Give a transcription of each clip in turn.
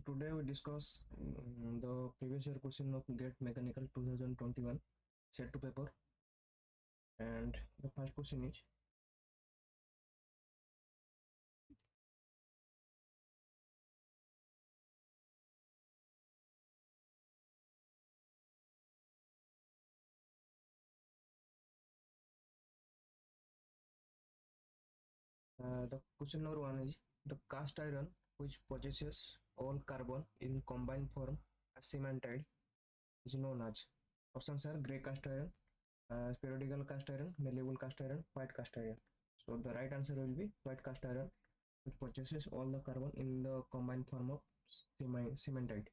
today we discuss the previous year question of GATE Mechanical 2021 set to paper, and the first question is the question number one is the cast iron which possesses all carbon in combined form as cementide is known as. Options are grey cast iron, spherical cast iron, malleable cast iron, white cast iron. So the right answer will be white cast iron, which possesses all the carbon in the combined form of cementide.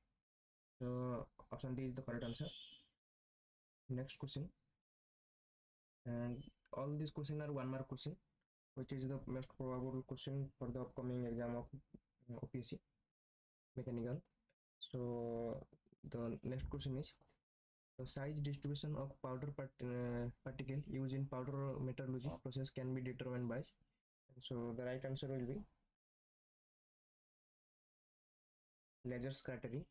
So option D is the correct answer. Next question, and all these questions are 1 mark question, which is the most probable question for the upcoming exam of Opsc mechanical. So the next question is the size distribution of powder particle used in powder metallurgy process can be determined by. So the right answer will be laser scattering.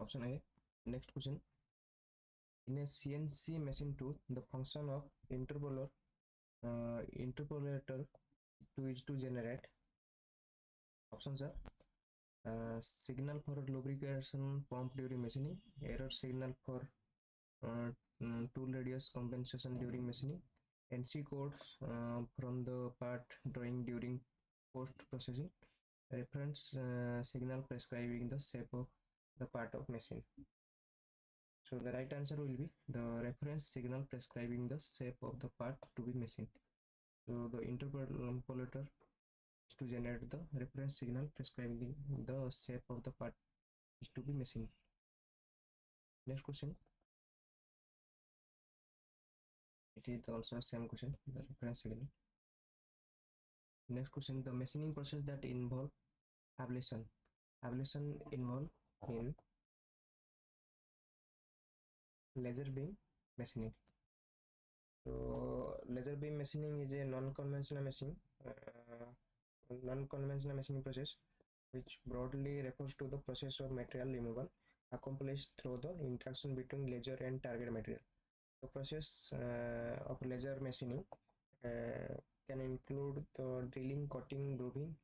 Option A. Next question. In a CNC machine tool, the function of interpolator is to generate. Options are signal for lubrication pump during machining, error signal for tool radius compensation during machining, NC codes from the part drawing during post processing, reference signal prescribing the shape of the part of machine. So the right answer will be the reference signal prescribing the shape of the part to be machined. So the interpolator is to generate the reference signal prescribing the shape of the part is to be machined. Next question. It is also same question, the reference signal. Next question, the machining process that involve ablation. Ablation involve in laser beam machining. So laser beam machining is a non-conventional machining process, which broadly refers to the process of material removal accomplished through the interaction between laser and target material. The process of laser machining can include the drilling, cutting, grooving,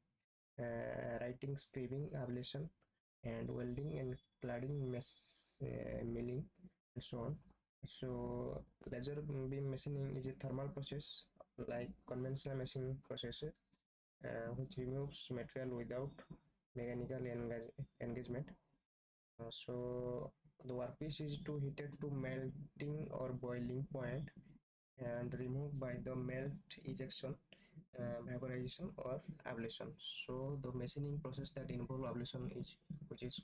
writing, scribing, ablation, and welding and cladding, milling, and so on. So laser beam machining is a thermal process like conventional machining processes, which removes material without mechanical engagement. So the workpiece is to heated to melting or boiling point and removed by the melt, ejection, vaporization, or ablation. So the machining process that involve ablation is which is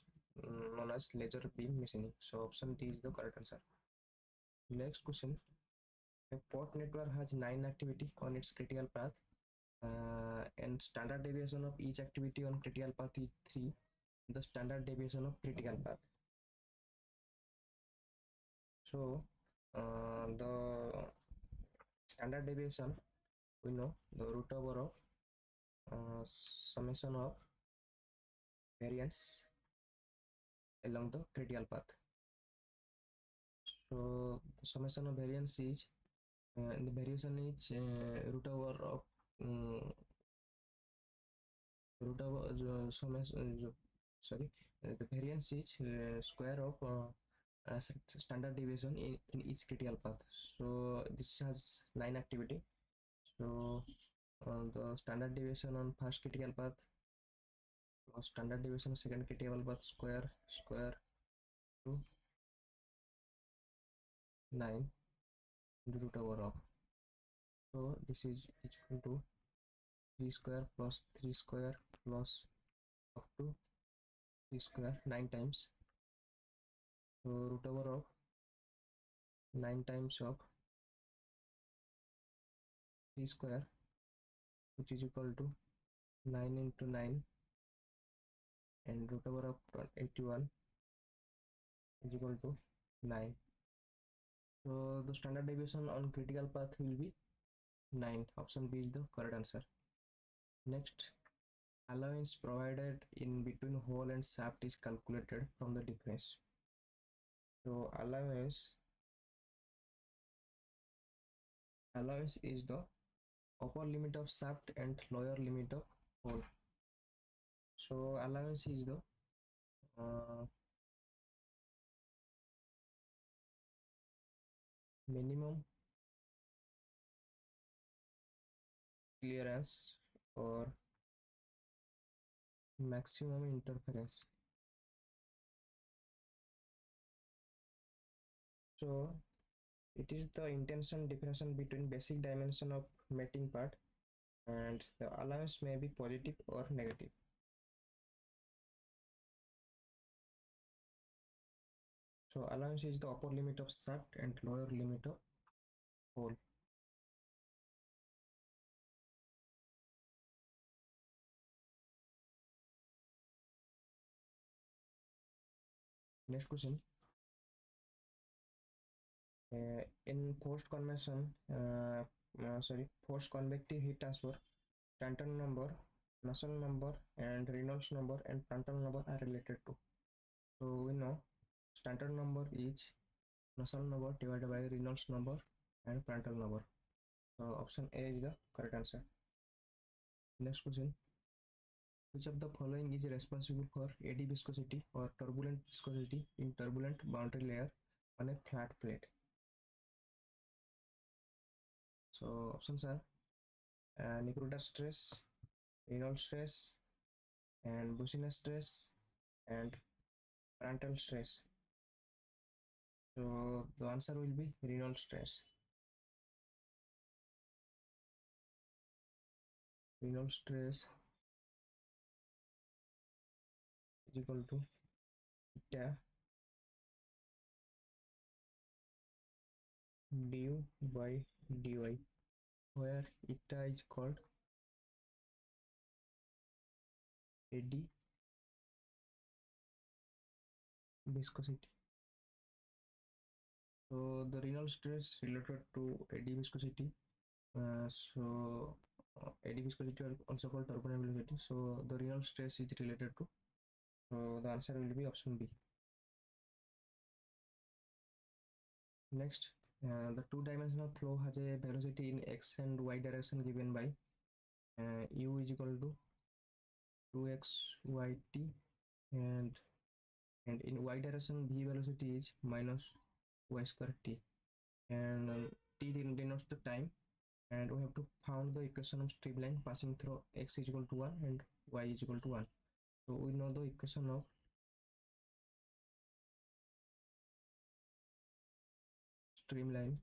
known as laser beam machining. So option D is the correct answer. Next question. A port network has 9 activity on its critical path, and standard deviation of each activity on critical path is 3. The standard deviation of critical path. So the standard deviation, we know the root over of summation of variance along the critical path. So the summation of variance is the variation is root over of summation. The variance is square of standard deviation in each critical path. So this has 9 activity. So the standard deviation on first critical path plus standard deviation second critical path square to 9 into root over of. So this is equal to 3 square plus 3 square plus up to 3 square 9 times. So root over of 9 times of 3 square, which is equal to 9 into 9, and root over of 81 is equal to 9. So the standard deviation on critical path will be 9. Option B is the correct answer. Next, allowance provided in between hole and shaft is calculated from the difference. So allowance is the upper limit of shaft and lower limit of hole. So allowance is the minimum clearance or maximum interference. So it is the intention difference between basic dimension of mating part, and the allowance may be positive or negative. So allowance is the upper limit of shaft and lower limit of hole. Next question. In forced convective heat transfer, Stanton number, Nusselt number, and Reynolds number and Prandtl number are related to. So we know Stanton number is Nusselt number divided by Reynolds number and Prandtl number. So option A is the correct answer. Next question. Which of the following is responsible for eddy viscosity or turbulent viscosity in turbulent boundary layer on a flat plate? So options are Nicodemus stress, Reynolds stress, and Business stress, and Prandtl stress. So the answer will be Reynolds stress. Reynolds stress is equal to eta du by dy, where eta is called eddy viscosity. So the Reynolds stress related to eddy viscosity. Eddy viscosity also called turbulent viscosity. So the Reynolds stress is related to. So the answer will be option B. Next, the two-dimensional flow has a velocity in x and y direction given by u is equal to 2x yt, and in y direction v velocity is minus y square t, and t denotes the time, and we have to found the equation of streamline passing through x is equal to 1 and y is equal to 1. So we know the equation of streamline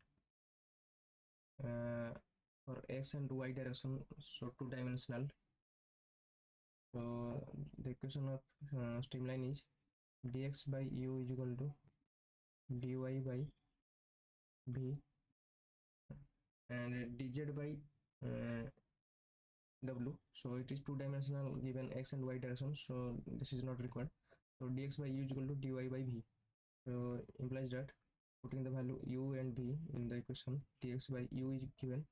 for x and y direction, so two-dimensional. So the equation of streamline is dx by u is equal to dy by v, and dz by w. So it is two-dimensional given x and y direction, so this is not required. So dx by u is equal to dy by v. So implies that putting the value u and v in the equation, dx by u is given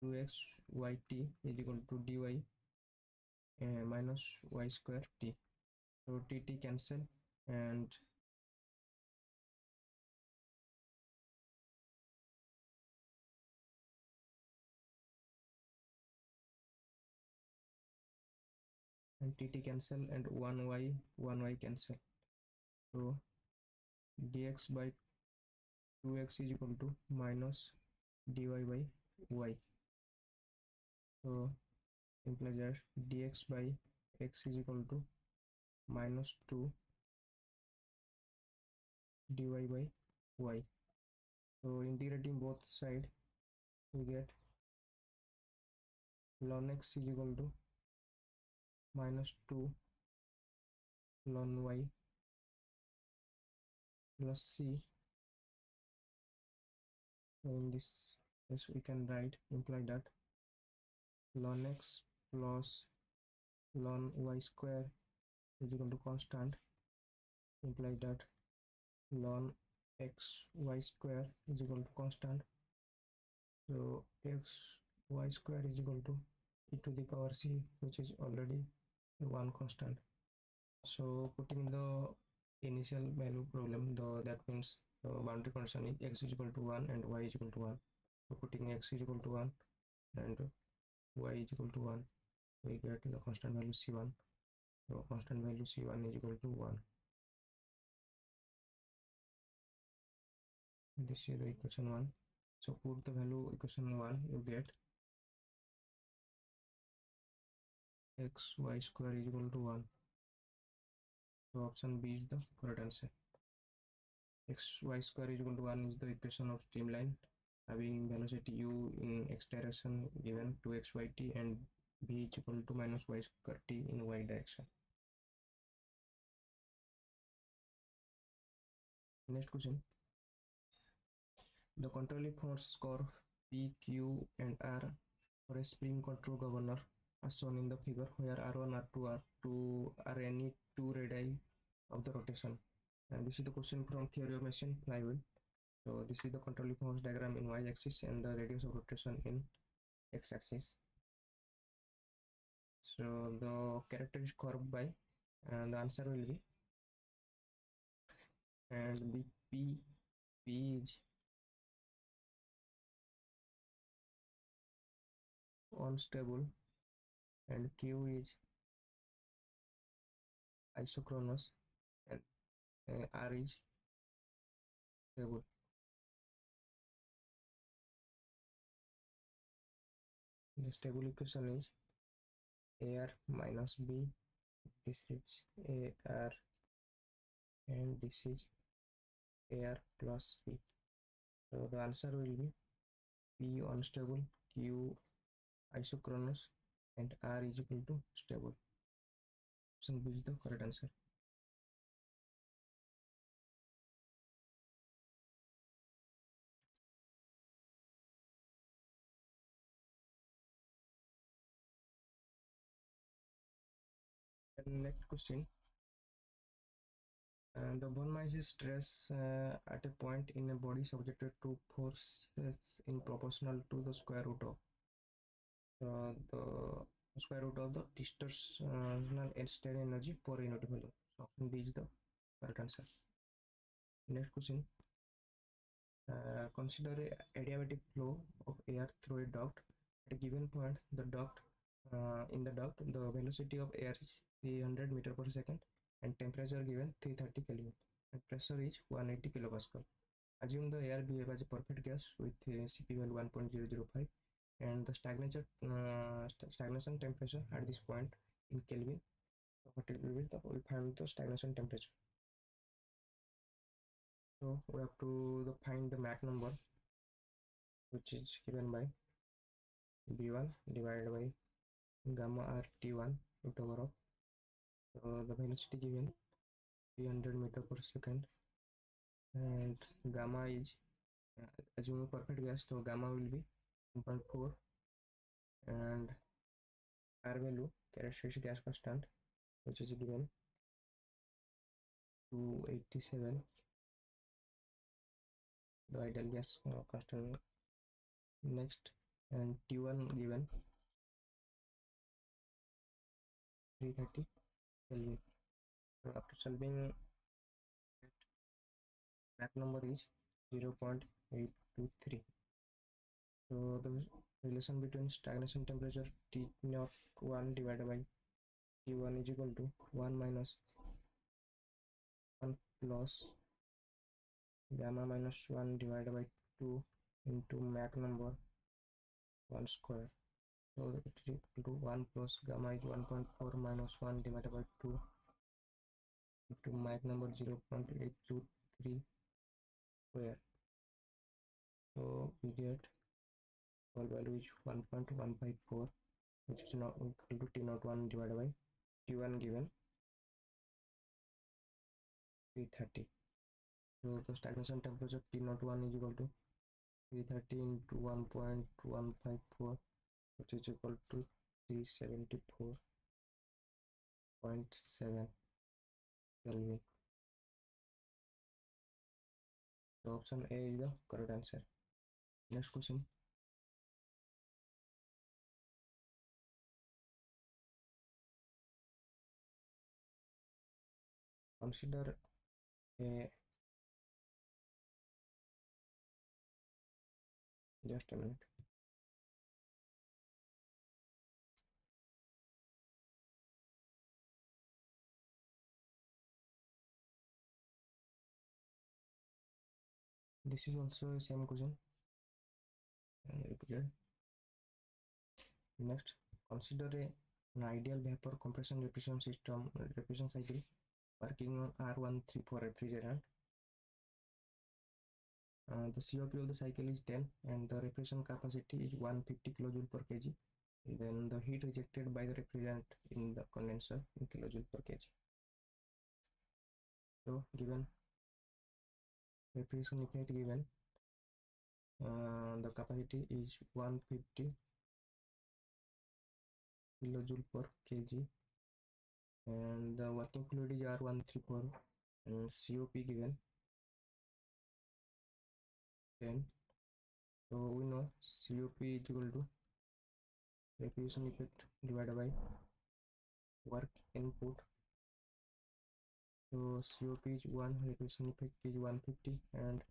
2x yt is equal to dy minus y square t. So t cancel, and t cancel, and 1y cancel. So dx by 2x is equal to minus dy by y. So implies that dx by x is equal to minus 2 dy by y. So integrating both sides, we get ln x is equal to minus 2 ln y plus c. In this case we can write, imply that ln x plus ln y square is equal to constant, implies that ln x y square is equal to constant. So x y square is equal to e to the power c, which is already one constant. So putting the initial value problem, that means the boundary condition is x is equal to 1 and y is equal to 1. So putting x is equal to 1 and y is equal to 1, we get the constant value c1. So constant value c1 is equal to 1. This is the equation 1. So put the value equation 1, you get xy square is equal to 1. So option B is the correct answer. Xy square is equal to 1 is the equation of streamline having velocity u in x direction given to xyt and b is equal to minus y square t in y direction. Next question. The controlling force curve P, Q and R for a spring control governor as shown in the figure where R1, R2, R2 are any two radii of the rotation. And this is the question from theory of machine flywheel. So this is the controlling force diagram in y-axis and the radius of rotation in x-axis. So the character is curved by, and the answer will be, and P is unstable and Q is isochronous and R is stable. The stable equation is AR minus B. This is AR and this is AR plus B. So the answer will be P unstable, Q isochronous and R is equal to stable. Option B is the correct answer. And next question. The von Mises stress at a point in a body subjected to forces in proportional to the square root of the square root of the distortional strain energy per unit volume. So option B is the correct answer. Next question. Consider a adiabatic flow of air through a duct. At a given point, in the duct, the velocity of air is 300 meter per second and temperature given 330 Kelvin and pressure is 180 kilopascal. Assume the air behave as a perfect gas with CP value 1.005 and the stagnation temperature at this point in Kelvin. What it will be? We find the stagnation temperature. So we have to find the Mach number, which is given by B1 divided by gamma R.T.1 into power of the velocity given 300 meter per second and gamma is assuming perfect gas, so gamma will be 1.4 and R value characteristic gas constant which is given 287, the ideal gas constant next, and T1 given 330 Kelvin. So after solving, Mach number is 0.823. So the relation between stagnation temperature T01 divided by T1 is equal to 1 minus 1 plus gamma minus 1 divided by 2 into Mach number 1 square. So it is equal to 1 plus gamma is 1.4 minus 1 divided by 2 into Mach number 0.823 square. So we get our value is 1.154, which is now equal to T01 divided by T1 given 330. So the stagnation temperature T01 is equal to 330 into 1.154, which is equal to 374.7 Kelvin. So option A is the correct answer. Next question. consider a just a minute. This is also a same question repeated. Next, consider an ideal vapor compression repression system repression cycle working on R134 refrigerant. The COP of the cycle is 10 and the repression capacity is 150 kilojoule per kg. Then the heat rejected by the refrigerant in the condenser in kilojoule per kg. So given repression effect given, the capacity is 150 kilojoule per kg and the working fluid is R134 and COP given 10. So we know COP is equal to repression effect divided by work input. So COP is 1, repression effect is 150 and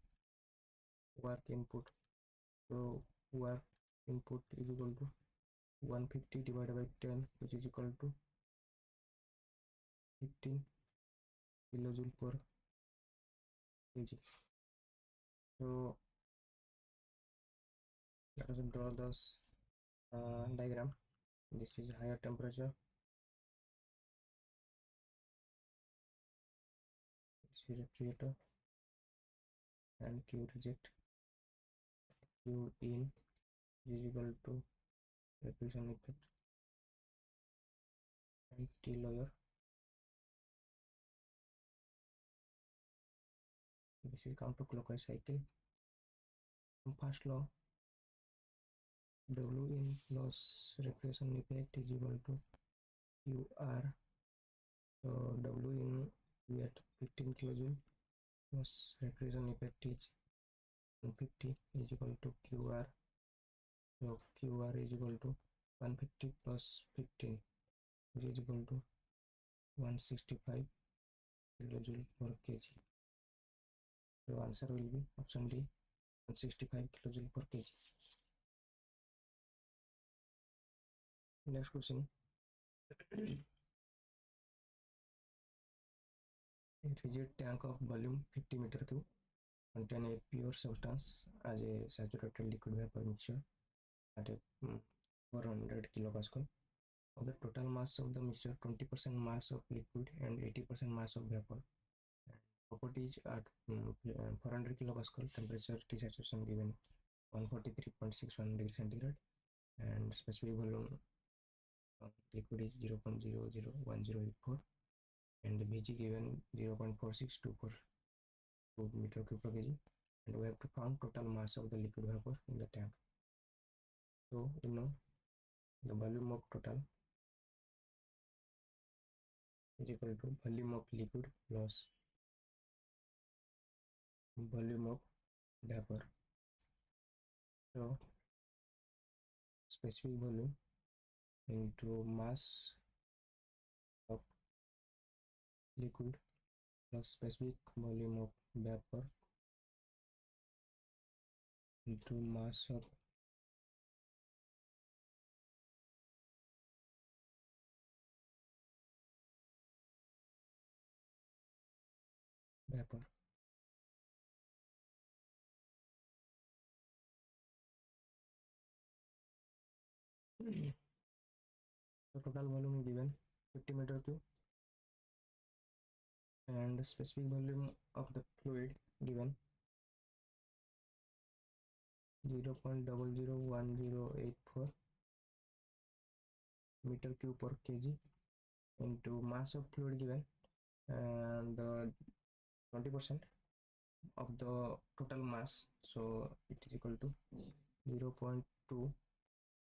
work input. So work input is equal to 150 divided by 10, which is equal to 15 kilojoule per kg. So let us draw this diagram. This is higher temperature, this is refrigerator, and Q reject. Q in is equal to repression effect and T lower. This is counterclockwise cycle. First law, W in loss repression effect is equal to QR. So W in we at 15 kilojoule plus repression effect is 150 is equal to QR. So QR is equal to 150 plus 15, which is equal to 165 kilojoule per kg. So answer will be option D, 165 kilojoule per kg. Next question. A rigid tank of volume 50 meter cube contain a pure substance as a saturated liquid vapor mixture at a 400 kilopascal. Of the total mass of the mixture, 20% mass of liquid and 80% mass of vapor. Properties at 400 kilopascal, temperature T saturation given 143.61 degrees centigrade and specific volume liquid is 0.001084 and Vg given 0.4624 meter cube per kg, and we have to find total mass of the liquid vapor in the tank. So you know the volume of total is equal to volume of liquid plus volume of vapor. So specific volume into mass of liquid plus specific volume of vapor into mass of vapor. So total volume given 50 meter cube and specific volume of the fluid given 0.001084 meter cube per kg into mass of fluid given and the 20% of the total mass, so it is equal to 0.2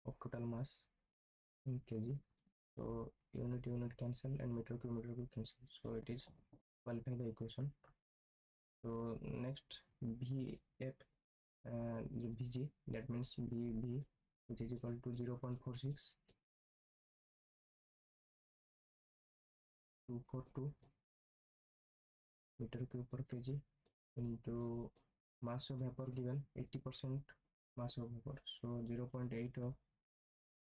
of total mass in kg. So unit cancel and meter cube cancel, so it is qualify the equation. So next Vf Vg, that means Vb, which is equal to 0.46 242 meter cube per kg into mass of vapor given 80% mass of vapor, so 0.8 of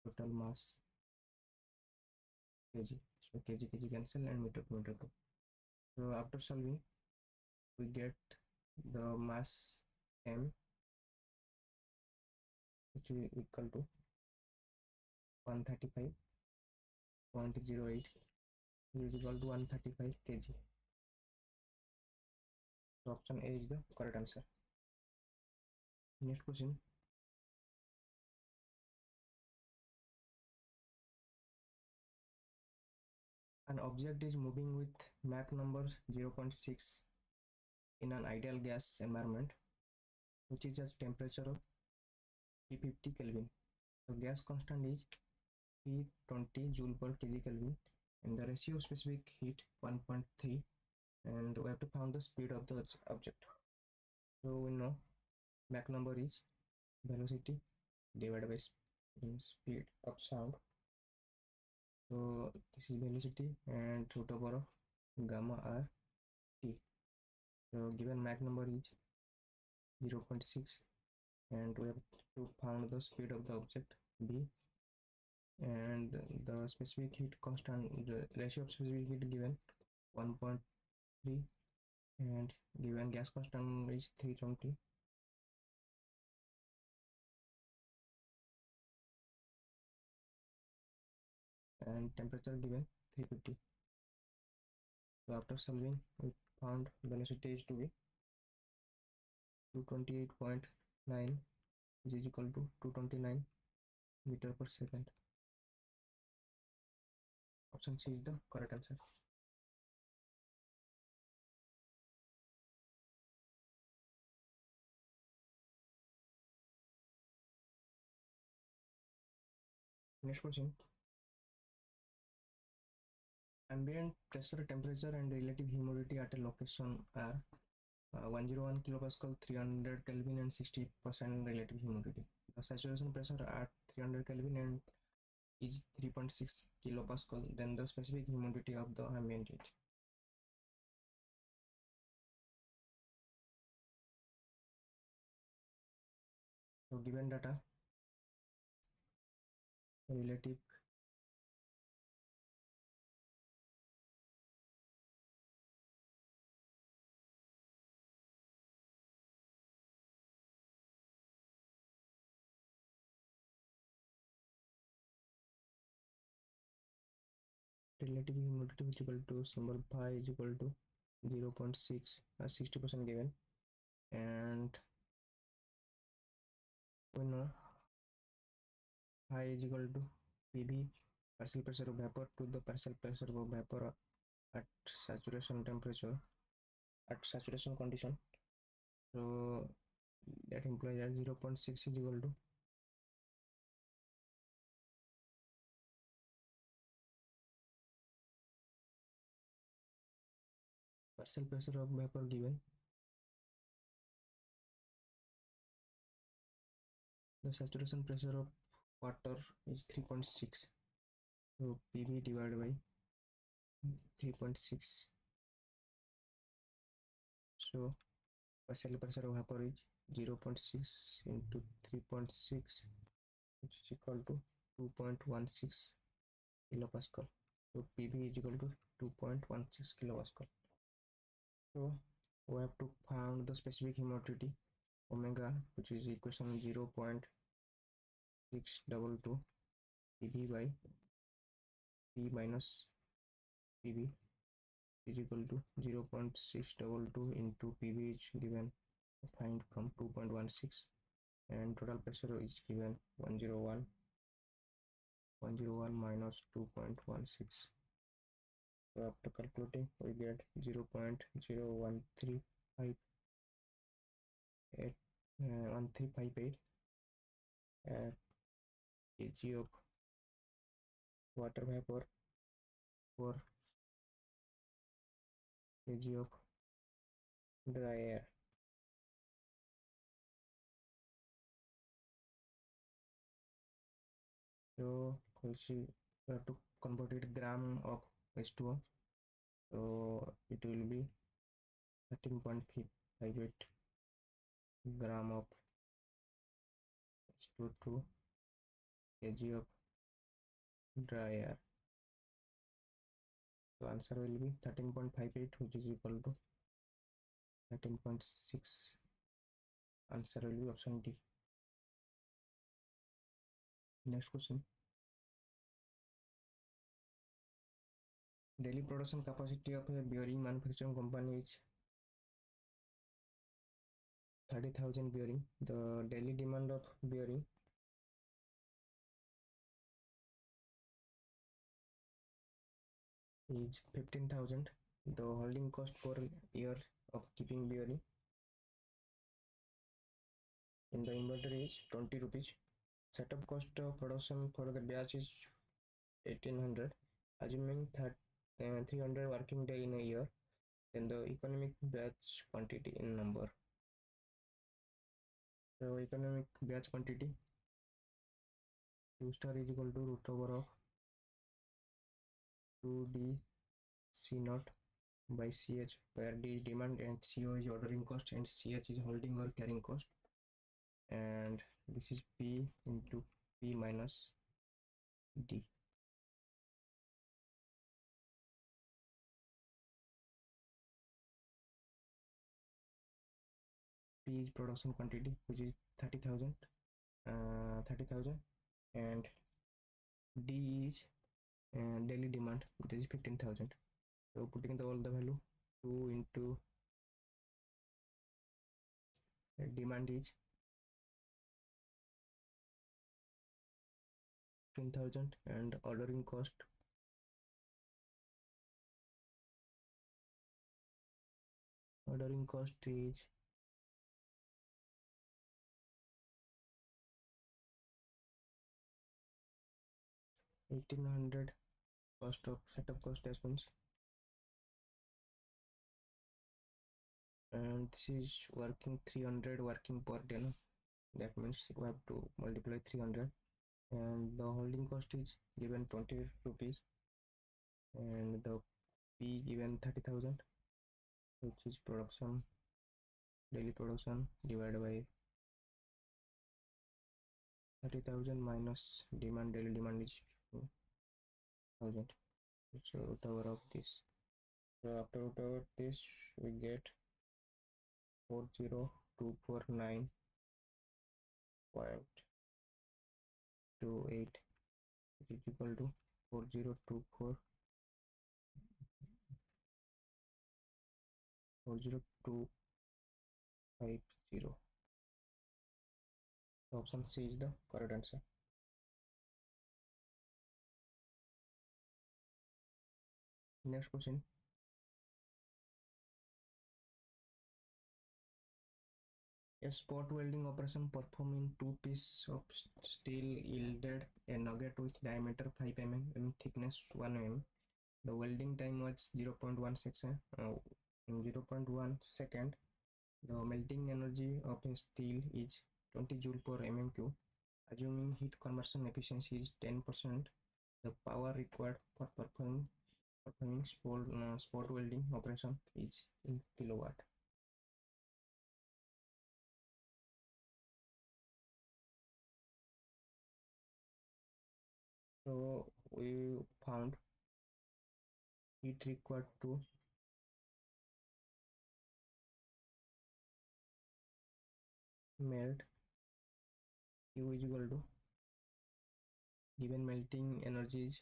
total mass kg, so kg cancel and meter cube. So after solving we get the mass m, which is equal to 135.08 is equal to 135 kg. So option A is the correct answer. Next question. An object is moving with Mach number 0.6 in an ideal gas environment, which is at temperature of 350 Kelvin. The gas constant is 320 joule per kg Kelvin, and the ratio of specific heat 1.3, and we have to find the speed of the object. So we know Mach number is velocity divided by speed of sound. So this is velocity and root over of gamma r t. So given Mach number is 0.6, and we have to find the speed of the object b, and the specific heat constant, the ratio of specific heat given 1.3, and given gas constant is 320, and temperature given 350. So after solving we found velocity is to be 228.9 is equal to 229 meter per second. Option C is the correct answer. Next question. Ambient pressure, temperature and relative humidity at a location are 101 kilopascal, 300 Kelvin and 60% relative humidity. The saturation pressure at 300 Kelvin and is 3.6 kilopascal, then the specific humidity of the ambient heat. So given data, relative humidity is equal to symbol phi is equal to 0.6 as 60% given, and we know phi is equal to PV, partial pressure of vapor, to the partial pressure of vapor at saturation temperature, at saturation condition. So that implies that 0.6 is equal to partial pressure of vapor given, the saturation pressure of water is 3.6, so PV divided by 3.6, so partial pressure of vapor is 0.6 into 3.6, which is equal to 2.16 kilopascal. So PV is equal to 2.16 kilopascal. So we have to find the specific humidity omega, which is equation 0.622 PV by P minus PV is equal to 0.622 into PV is given, find from 2.16, and total pressure is given 101 minus 2.16. So after calculating we get 0.0135 1358 kg of water vapor for kg of dry air. So we have to convert it gram of H2O, so it will be 13.58 gram of H2 kg of dry air. So answer will be 13.58, which is equal to 13.6. Answer will be option D. Next question. Daily production capacity of a bearing manufacturing company is 30,000 bearing. The daily demand of bearing is 15,000. The holding cost per year of keeping bearing in the inventory is 20 rupees. Setup cost of production for the batch is 1800. Assuming that 300 working day in a year, then the economic batch quantity in number. So economic batch quantity Q star is equal to root over of 2D C naught by CH, where D is demand and CO is ordering cost and CH is holding or carrying cost, and this is P into P minus D. P is production quantity, which is 30,000, and D is daily demand, which is 15,000. So putting all the value, 2 into demand is 15,000 and ordering cost is 1800. Cost of setup cost as means, and this is working 300 working per day, no? That means you have to multiply 300, and the holding cost is given 20 rupees, and the P given 30,000, which is production, daily production divided by 30,000 minus demand, daily demand is 1000. So root over of this. So after root over this, we get 40249.28, which is equal to 4024 40250. Option C is the correct answer. Next question. A spot welding operation performed in two pieces of steel yielded a nugget with diameter 5 mm and thickness 1 mm. The welding time was 0.1 second. The melting energy of a steel is 20 joule per mm cube. Assuming heat conversion efficiency is 10%, the power required for performing spot welding operation is in kilowatt. So we found heat required to melt Q is equal to given melting energy is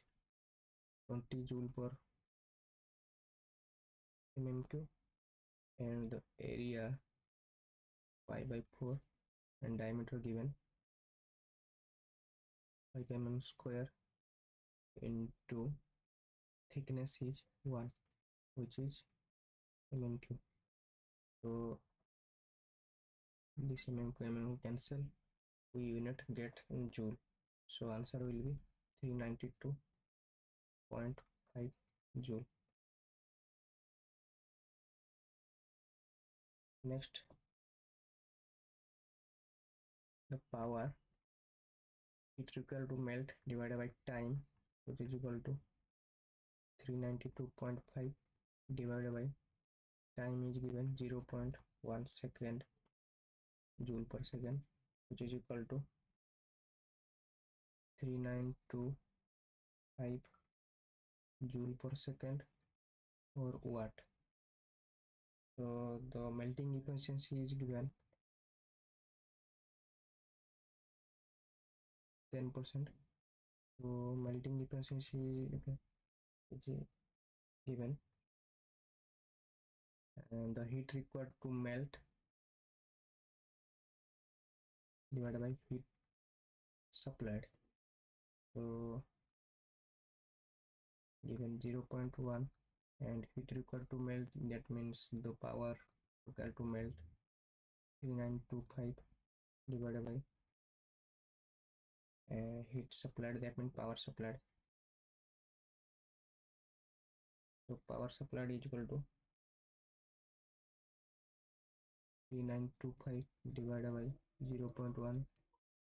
20 joule per mmq, and the area 5 by 4 and diameter given 5 mm square into thickness is 1, which is mmq. So this mm cancel, we unit get in joule. So answer will be 392.5 joule. Next, the power heat required to melt divided by time, which is equal to 392.5 divided by time is given 0.1 second joule per second, which is equal to 3925 joule per second or watt. So the melting efficiency is given 10%. So melting efficiency is given, and the heat required to melt divided by heat supplied. So given 0.1 and heat required to melt, that means the power required to melt 3925 divided by heat supplied, that means power supplied. So power supplied is equal to 3925 divided by 0.1,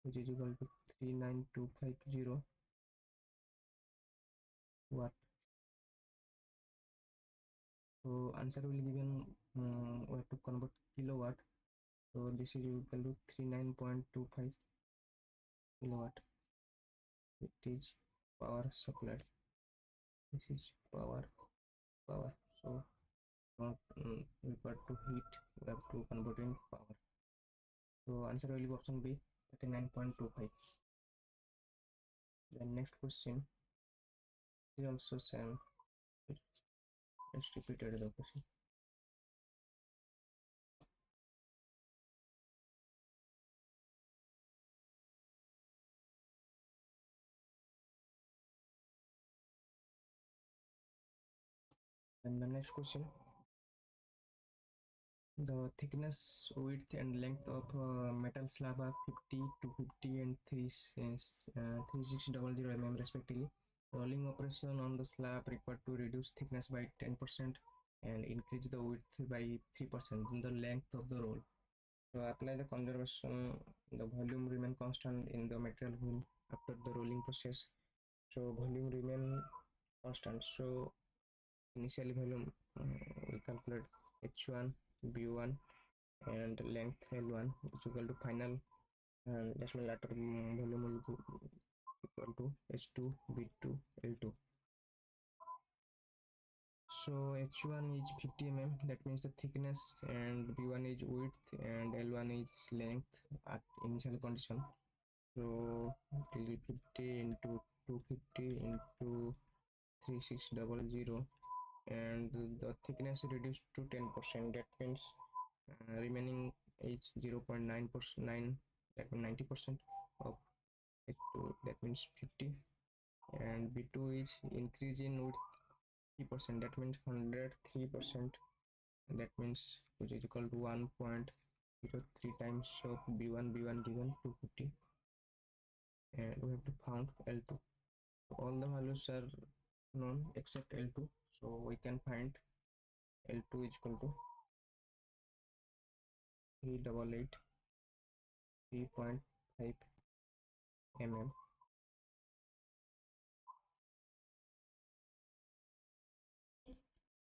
which is equal to 39250 watt. So answer will given, we have to convert kilowatt. So this is equal to 39.25 kilowatt. It is power supplied. This is power. So not required to heat, we have to convert in power. So answer will be option B, 39.25. The next question is also same. Let's repeat the question. And the next question, the thickness, width and length of metal slab are 50, 250 and 3600 mm respectively. Rolling operation on the slab required to reduce thickness by 10% and increase the width by 3% in the length of the roll. So apply the conservation, the volume remain constant in the material wheel after the rolling process. So volume remain constant. So initially volume we calculate H1, B1 and length L1 is equal to final, and decimal later volume will be equal to H2, B2, L2. So H1 is 50 mm, that means the thickness, and B1 is width and L1 is length at initial condition. So it will be 50 into 250 into 3600, and the thickness reduced to 10%, that means remaining is 0.9%, that means 90% of H2, that means 50, and B2 is increasing with 3%, that means 103%, that means which is equal to 1.03 times of B1 given 250, and we have to found L2. So all the values are known except L2, so we can find L2 is equal to 388 3.5 mm.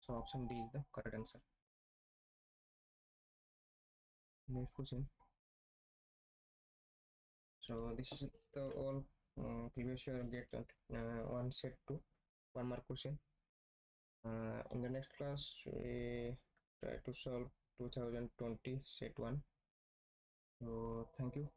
So option D is the correct answer. Next question. So this is the all previous year get one set to one mark question. In the next class we try to solve 2020 set 1. So thank you.